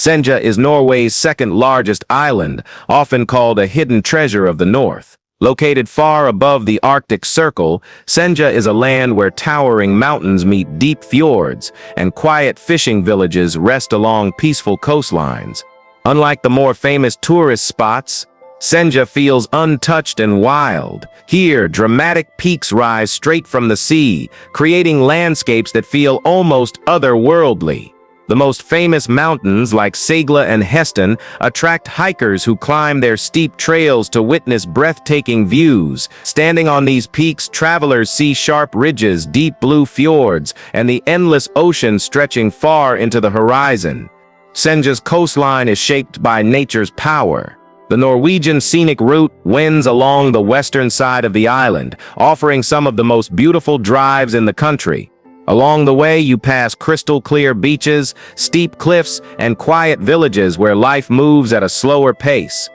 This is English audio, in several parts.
Sanja is Norway's second largest island, often called a hidden treasure of the north. Located far above the Arctic Circle, Sanja is a land where towering mountains meet deep fjords, and quiet fishing villages rest along peaceful coastlines. Unlike the more famous tourist spots, Sanja feels untouched and wild. Here, dramatic peaks rise straight from the sea, creating landscapes that feel almost otherworldly. The most famous mountains, like Sakrae and Heston, attract hikers who climb their steep trails to witness breathtaking views. Standing on these peaks, travelers see sharp ridges, deep blue fjords, and the endless ocean stretching far into the horizon. Sanja's coastline is shaped by nature's power. The Norwegian scenic route winds along the western side of the island, offering some of the most beautiful drives in the country. Along the way, you pass crystal-clear beaches, steep cliffs, and quiet villages where life moves at a slower pace.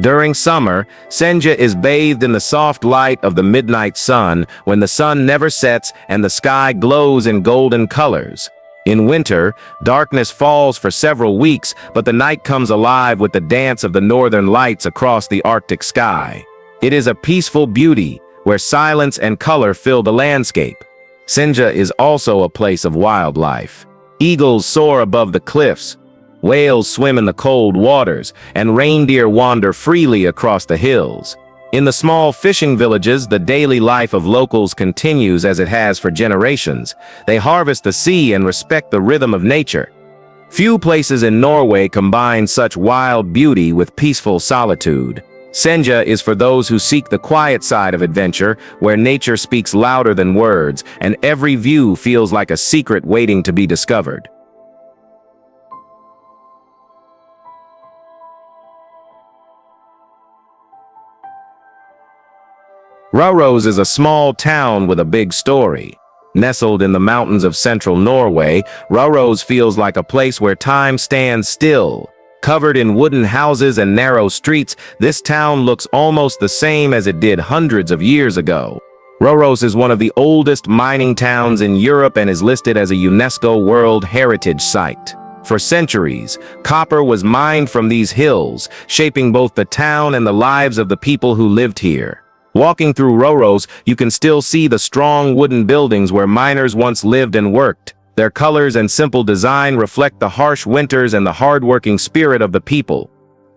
During summer, Sanja is bathed in the soft light of the midnight sun, when the sun never sets and the sky glows in golden colors. In winter, darkness falls for several weeks, but the night comes alive with the dance of the northern lights across the Arctic sky. It is a peaceful beauty, where silence and color fill the landscape. Sanja is also a place of wildlife. Eagles soar above the cliffs, whales swim in the cold waters, and reindeer wander freely across the hills. In the small fishing villages, the daily life of locals continues as it has for generations. They harvest the sea and respect the rhythm of nature. Few places in Norway combine such wild beauty with peaceful solitude. Sanja is for those who seek the quiet side of adventure, where nature speaks louder than words, and every view feels like a secret waiting to be discovered. Rorose is a small town with a big story. Nestled in the mountains of central Norway, Rorose feels like a place where time stands still. Covered in wooden houses and narrow streets, this town looks almost the same as it did hundreds of years ago. Rorose is one of the oldest mining towns in Europe and is listed as a UNESCO World Heritage Site. For centuries, copper was mined from these hills, shaping both the town and the lives of the people who lived here. Walking through Rorose, you can still see the strong wooden buildings where miners once lived and worked. Their colors and simple design reflect the harsh winters and the hard-working spirit of the people.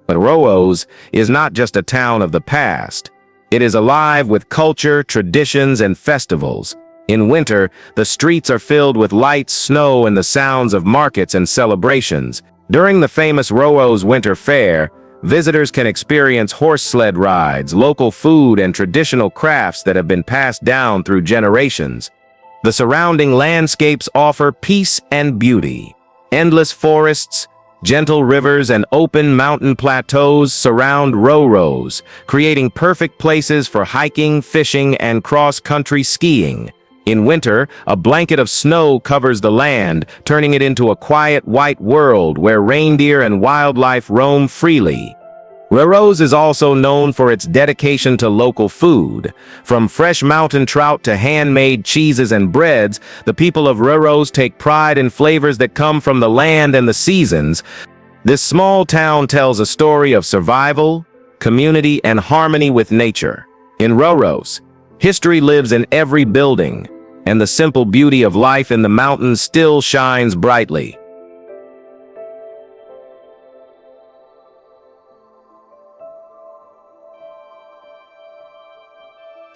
But Rorose is not just a town of the past. It is alive with culture, traditions, and festivals. In winter, the streets are filled with lights, snow, and the sounds of markets and celebrations. During the famous Rorose Winter Fair, visitors can experience horse sled rides, local food, and traditional crafts that have been passed down through generations. The surrounding landscapes offer peace and beauty. Endless forests, gentle rivers, and open mountain plateaus surround Rorose, creating perfect places for hiking, fishing, and cross-country skiing. In winter, a blanket of snow covers the land, turning it into a quiet white world where reindeer and wildlife roam freely. Rorose is also known for its dedication to local food. From fresh mountain trout to handmade cheeses and breads, the people of Rorose take pride in flavors that come from the land and the seasons. This small town tells a story of survival, community, and harmony with nature. In Rorose, history lives in every building, and the simple beauty of life in the mountains still shines brightly.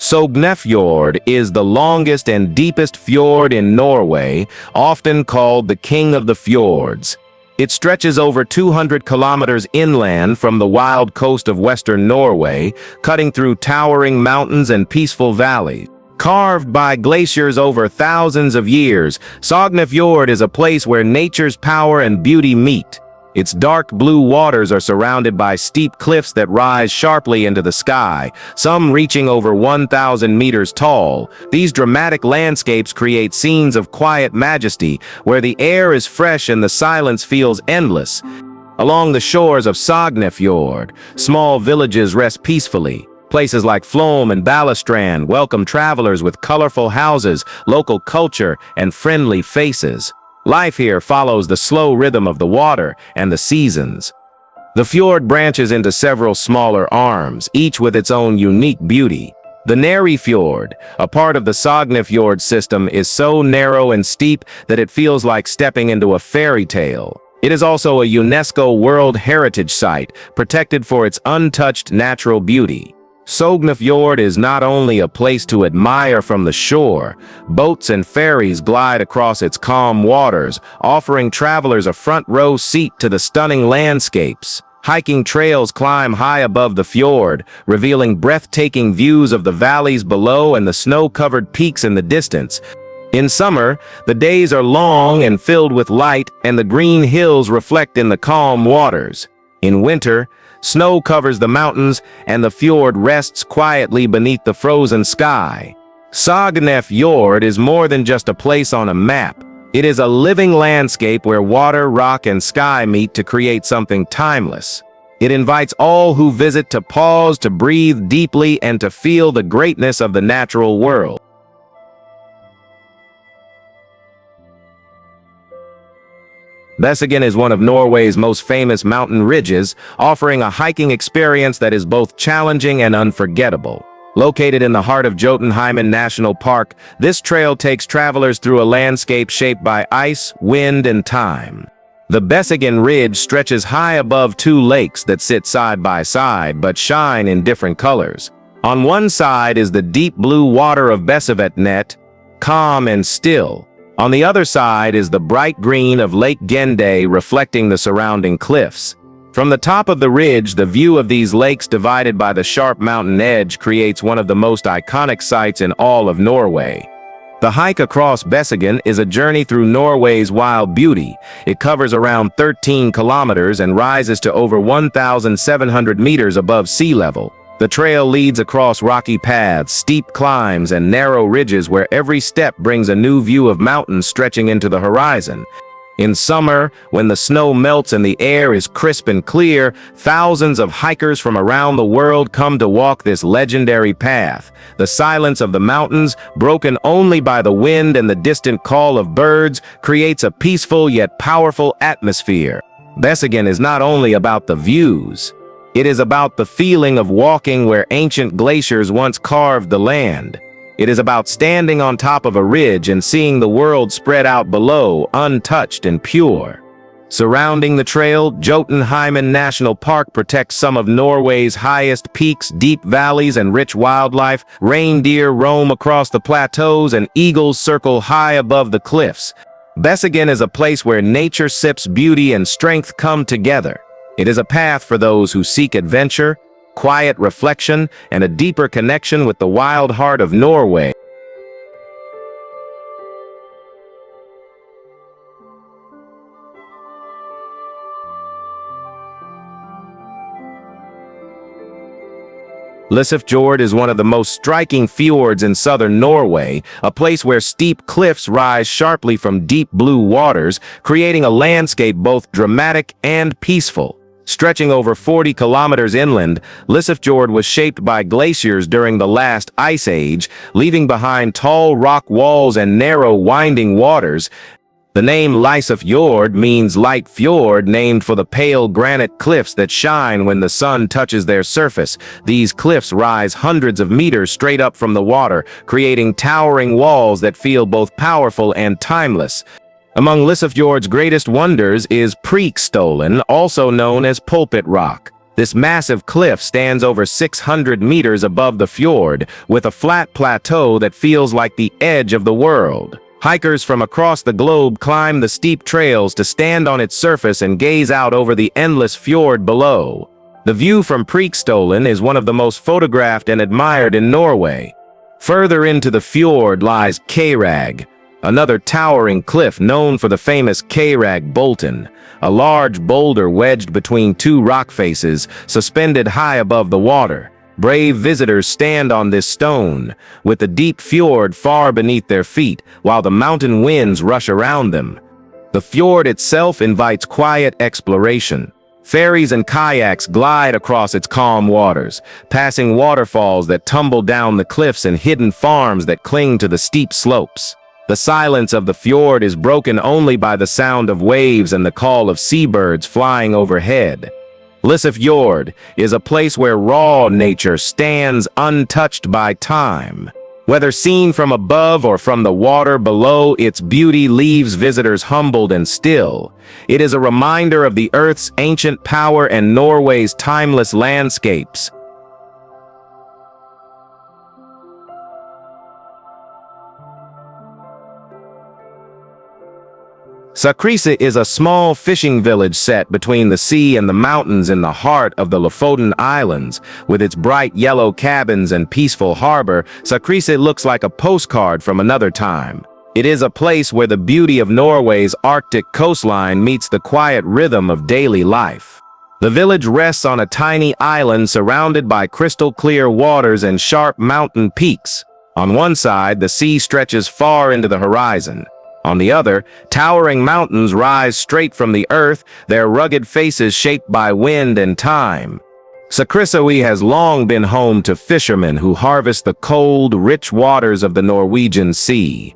Sognefjord is the longest and deepest fjord in Norway, often called the King of the Fjords. It stretches over 200 kilometers inland from the wild coast of western Norway, cutting through towering mountains and peaceful valleys. Carved by glaciers over thousands of years, Sognefjord is a place where nature's power and beauty meet. Its dark blue waters are surrounded by steep cliffs that rise sharply into the sky, some reaching over 1,000 meters tall. These dramatic landscapes create scenes of quiet majesty, where the air is fresh and the silence feels endless. Along the shores of Sognefjord, small villages rest peacefully. Places like Flom and Balestrand welcome travelers with colorful houses, local culture, and friendly faces. Life here follows the slow rhythm of the water and the seasons. The fjord branches into several smaller arms, each with its own unique beauty. The Nygards, a part of the Sognefjord system, is so narrow and steep that it feels like stepping into a fairy tale. It is also a UNESCO World Heritage Site, protected for its untouched natural beauty. Sognefjord is not only a place to admire from the shore. Boats and ferries glide across its calm waters, offering travelers a front-row seat to the stunning landscapes. Hiking trails climb high above the fjord, revealing breathtaking views of the valleys below and the snow-covered peaks in the distance. In summer, the days are long and filled with light, and the green hills reflect in the calm waters. In winter, snow covers the mountains, and the fjord rests quietly beneath the frozen sky. Sognefjord is more than just a place on a map. It is a living landscape where water, rock, and sky meet to create something timeless. It invites all who visit to pause, to breathe deeply, and to feel the greatness of the natural world. Bessigan is one of Norway's most famous mountain ridges, offering a hiking experience that is both challenging and unforgettable. Located in the heart of Jotunheimen National Park, this trail takes travelers through a landscape shaped by ice, wind, and time. The Bessigan Ridge stretches high above two lakes that sit side by side but shine in different colors. On one side is the deep blue water of Bessivetnet, calm and still. On the other side is the bright green of Lake Gende, reflecting the surrounding cliffs. From the top of the ridge, the view of these lakes divided by the sharp mountain edge creates one of the most iconic sights in all of Norway. The hike across Bessigan is a journey through Norway's wild beauty. It covers around 13 kilometers and rises to over 1,700 meters above sea level. The trail leads across rocky paths, steep climbs, and narrow ridges where every step brings a new view of mountains stretching into the horizon. In summer, when the snow melts and the air is crisp and clear, thousands of hikers from around the world come to walk this legendary path. The silence of the mountains, broken only by the wind and the distant call of birds, creates a peaceful yet powerful atmosphere. Bessigan is not only about the views. It is about the feeling of walking where ancient glaciers once carved the land. It is about standing on top of a ridge and seeing the world spread out below, untouched and pure. Surrounding the trail, Jotunheimen National Park protects some of Norway's highest peaks, deep valleys, and rich wildlife. Reindeer roam across the plateaus and eagles circle high above the cliffs. Bessigan is a place where nature sips beauty and strength come together. It is a path for those who seek adventure, quiet reflection, and a deeper connection with the wild heart of Norway. Lysfjord is one of the most striking fjords in southern Norway, a place where steep cliffs rise sharply from deep blue waters, creating a landscape both dramatic and peaceful. Stretching over 40 kilometers inland, Lysfjord was shaped by glaciers during the last ice age, leaving behind tall rock walls and narrow winding waters. The name Lysfjord means light fjord, named for the pale granite cliffs that shine when the sun touches their surface. These cliffs rise hundreds of meters straight up from the water, creating towering walls that feel both powerful and timeless. Among Lysfjord's greatest wonders is Brixtos, also known as Pulpit Rock. This massive cliff stands over 600 meters above the fjord, with a flat plateau that feels like the edge of the world. Hikers from across the globe climb the steep trails to stand on its surface and gaze out over the endless fjord below. The view from Brixtos is one of the most photographed and admired in Norway. Further into the fjord lies Sakrae, another towering cliff known for the famous Sakrae Bolton, a large boulder wedged between two rock faces, suspended high above the water. Brave visitors stand on this stone, with the deep fjord far beneath their feet, while the mountain winds rush around them. The fjord itself invites quiet exploration. Ferries and kayaks glide across its calm waters, passing waterfalls that tumble down the cliffs and hidden farms that cling to the steep slopes. The silence of the fjord is broken only by the sound of waves and the call of seabirds flying overhead. Lysfjord is a place where raw nature stands untouched by time. Whether seen from above or from the water below, its beauty leaves visitors humbled and still. It is a reminder of the Earth's ancient power and Norway's timeless landscapes. Sakrae is a small fishing village set between the sea and the mountains in the heart of the Lofoten Islands. With its bright yellow cabins and peaceful harbor, Sakrae looks like a postcard from another time. It is a place where the beauty of Norway's Arctic coastline meets the quiet rhythm of daily life. The village rests on a tiny island surrounded by crystal-clear waters and sharp mountain peaks. On one side, the sea stretches far into the horizon. On the other, towering mountains rise straight from the earth, their rugged faces shaped by wind and time. Sakrae has long been home to fishermen who harvest the cold, rich waters of the Norwegian Sea.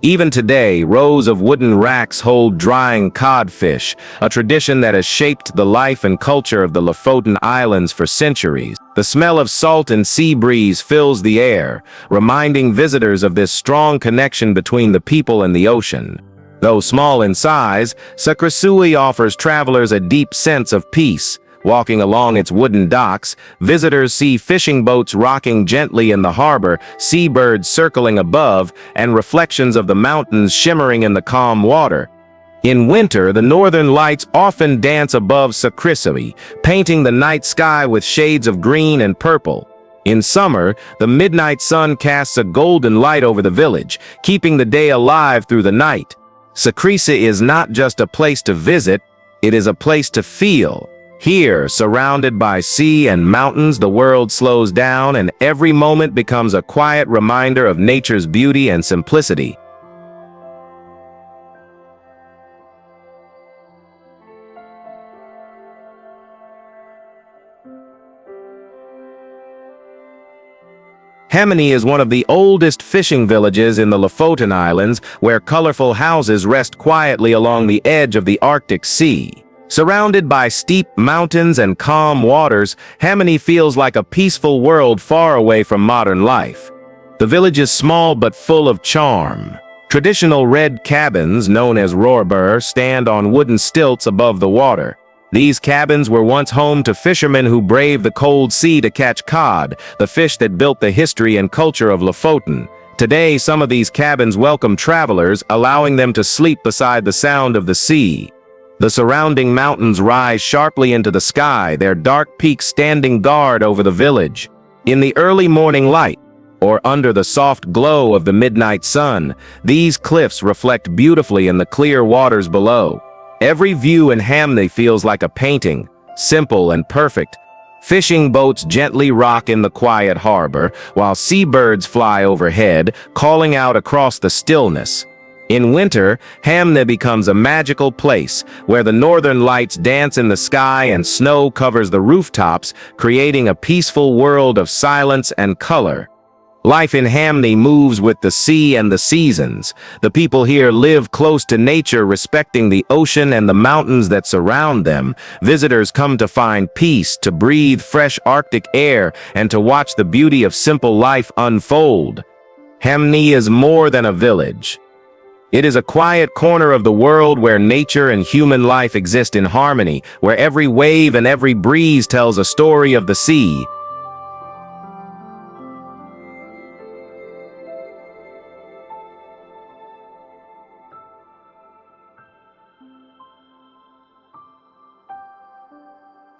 Even today, rows of wooden racks hold drying codfish, a tradition that has shaped the life and culture of the Lofoten Islands for centuries. The smell of salt and sea breeze fills the air, reminding visitors of this strong connection between the people and the ocean. Though small in size, Sakrae offers travelers a deep sense of peace. Walking along its wooden docks, visitors see fishing boats rocking gently in the harbor, seabirds circling above, and reflections of the mountains shimmering in the calm water. In winter, the northern lights often dance above Sakrae, painting the night sky with shades of green and purple. In summer, the midnight sun casts a golden light over the village, keeping the day alive through the night. Sakrae is not just a place to visit, it is a place to feel. Here, surrounded by sea and mountains, the world slows down and every moment becomes a quiet reminder of nature's beauty and simplicity. Hamna is one of the oldest fishing villages in the Lofoten Islands, where colorful houses rest quietly along the edge of the Arctic Sea. Surrounded by steep mountains and calm waters, Hamna feels like a peaceful world far away from modern life. The village is small but full of charm. Traditional red cabins, known as Rorose, stand on wooden stilts above the water. These cabins were once home to fishermen who braved the cold sea to catch cod, the fish that built the history and culture of Lofoten. Today, some of these cabins welcome travelers, allowing them to sleep beside the sound of the sea. The surrounding mountains rise sharply into the sky, their dark peaks standing guard over the village. In the early morning light, or under the soft glow of the midnight sun, these cliffs reflect beautifully in the clear waters below. Every view in Hamna feels like a painting, simple and perfect. Fishing boats gently rock in the quiet harbor, while seabirds fly overhead, calling out across the stillness. In winter, Hamna becomes a magical place, where the northern lights dance in the sky and snow covers the rooftops, creating a peaceful world of silence and color. Life in Hamna moves with the sea and the seasons. The people here live close to nature, respecting the ocean and the mountains that surround them. Visitors come to find peace, to breathe fresh Arctic air, and to watch the beauty of simple life unfold. Hamna is more than a village. It is a quiet corner of the world where nature and human life exist in harmony, where every wave and every breeze tells a story of the sea.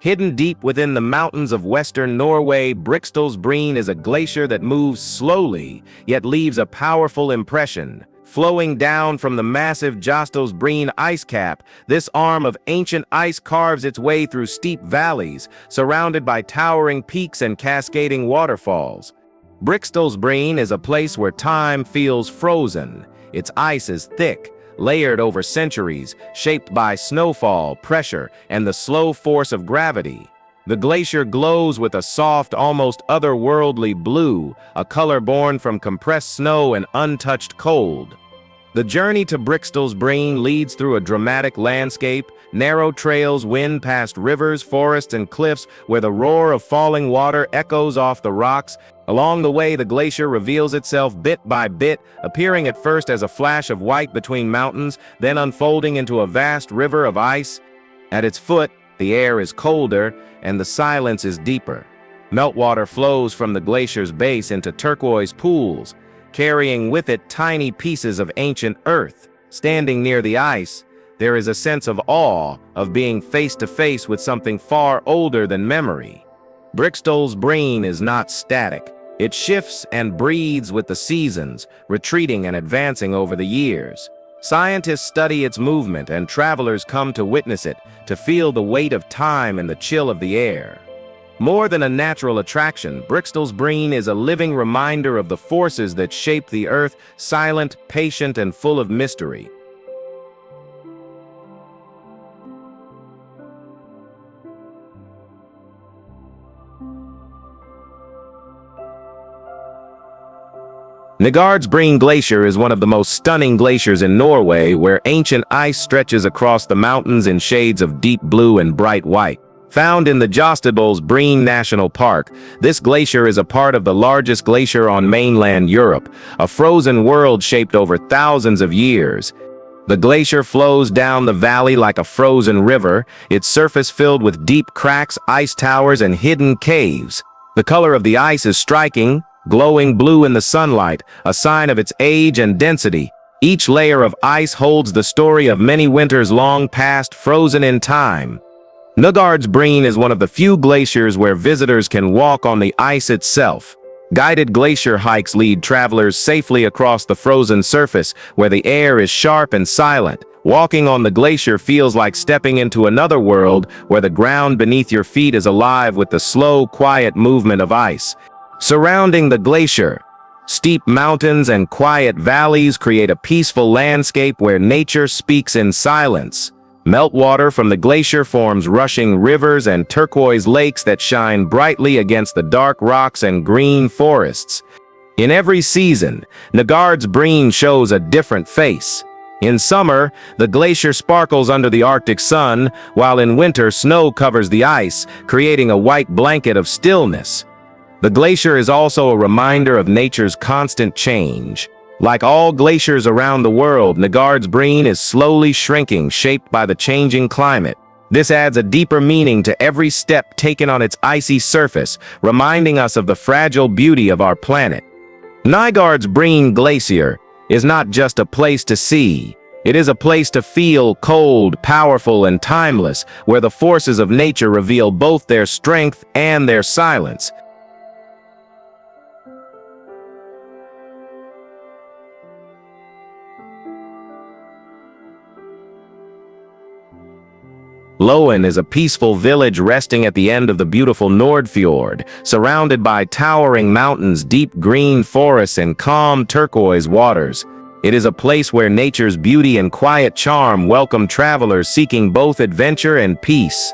Hidden deep within the mountains of western Norway, Brixtos Breen is a glacier that moves slowly, yet leaves a powerful impression. Flowing down from the massive Brixtos Breen ice cap, this arm of ancient ice carves its way through steep valleys, surrounded by towering peaks and cascading waterfalls. Brixtos Breen is a place where time feels frozen. Its ice is thick, layered over centuries, shaped by snowfall, pressure, and the slow force of gravity. The glacier glows with a soft, almost otherworldly blue, a color born from compressed snow and untouched cold. The journey to Brixtos Breen leads through a dramatic landscape. Narrow trails wind past rivers, forests, and cliffs where the roar of falling water echoes off the rocks. Along the way, the glacier reveals itself bit by bit, appearing at first as a flash of white between mountains, then unfolding into a vast river of ice. At its foot, the air is colder and the silence is deeper. Meltwater flows from the glacier's base into turquoise pools, carrying with it tiny pieces of ancient earth. Standing near the ice, there is a sense of awe, of being face to face with something far older than memory. Brixtos Breen is not static. It shifts and breathes with the seasons, retreating and advancing over the years. Scientists study its movement and travelers come to witness it, to feel the weight of time and the chill of the air. More than a natural attraction, Brixtos Breen is a living reminder of the forces that shape the earth, silent, patient, and full of mystery. Nygards Breen Glacier is one of the most stunning glaciers in Norway, where ancient ice stretches across the mountains in shades of deep blue and bright white. Found in the Brixtos Breen National Park, this glacier is a part of the largest glacier on mainland Europe, a frozen world shaped over thousands of years. The glacier flows down the valley like a frozen river, its surface filled with deep cracks, ice towers, and hidden caves. The color of the ice is striking, glowing blue in the sunlight, a sign of its age and density. Each layer of ice holds the story of many winters long past, frozen in time. Nygards Breen is one of the few glaciers where visitors can walk on the ice itself. Guided glacier hikes lead travelers safely across the frozen surface, where the air is sharp and silent. Walking on the glacier feels like stepping into another world, where the ground beneath your feet is alive with the slow, quiet movement of ice. Surrounding the glacier, steep mountains and quiet valleys create a peaceful landscape where nature speaks in silence. Meltwater from the glacier forms rushing rivers and turquoise lakes that shine brightly against the dark rocks and green forests. In every season, Nygards Breen shows a different face. In summer, the glacier sparkles under the Arctic sun, while in winter snow covers the ice, creating a white blanket of stillness. The glacier is also a reminder of nature's constant change. Like all glaciers around the world, Nygards Breen is slowly shrinking, shaped by the changing climate. This adds a deeper meaning to every step taken on its icy surface, reminding us of the fragile beauty of our planet. Nygards Breen Glacier is not just a place to see. It is a place to feel, cold, powerful, and timeless, where the forces of nature reveal both their strength and their silence. Loen is a peaceful village resting at the end of the beautiful Nordfjord, surrounded by towering mountains, deep green forests, and calm turquoise waters. It is a place where nature's beauty and quiet charm welcome travelers seeking both adventure and peace.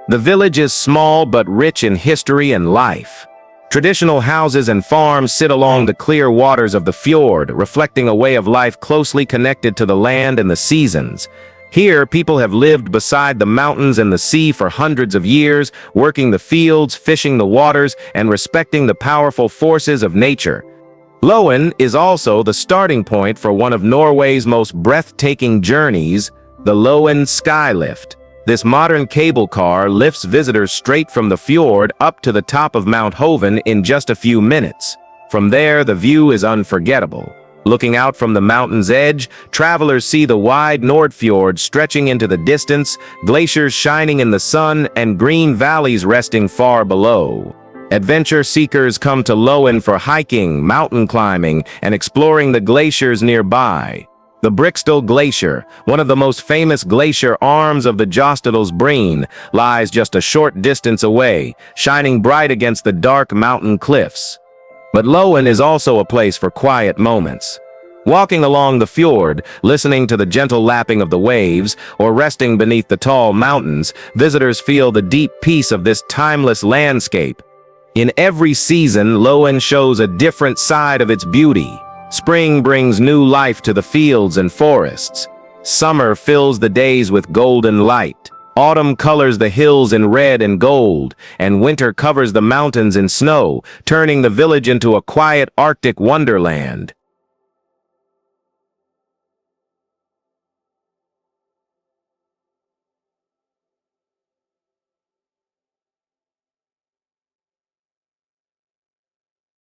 The village is small but rich in history and life. Traditional houses and farms sit along the clear waters of the fjord, reflecting a way of life closely connected to the land and the seasons. Here, people have lived beside the mountains and the sea for hundreds of years, working the fields, fishing the waters, and respecting the powerful forces of nature. Loen is also the starting point for one of Norway's most breathtaking journeys, the Loen Skylift. This modern cable car lifts visitors straight from the fjord up to the top of Mount Hoven in just a few minutes. From there, the view is unforgettable. Looking out from the mountain's edge, travelers see the wide Nordfjord stretching into the distance, glaciers shining in the sun, and green valleys resting far below. Adventure seekers come to Loen for hiking, mountain climbing, and exploring the glaciers nearby. The Brixtos Glacier, one of the most famous glacier arms of the Brixtos Breen, lies just a short distance away, shining bright against the dark mountain cliffs. But Loen is also a place for quiet moments. Walking along the fjord, listening to the gentle lapping of the waves, or resting beneath the tall mountains, visitors feel the deep peace of this timeless landscape. In every season, Loen shows a different side of its beauty. Spring brings new life to the fields and forests. Summer fills the days with golden light. Autumn colors the hills in red and gold, and winter covers the mountains in snow, turning the village into a quiet Arctic wonderland.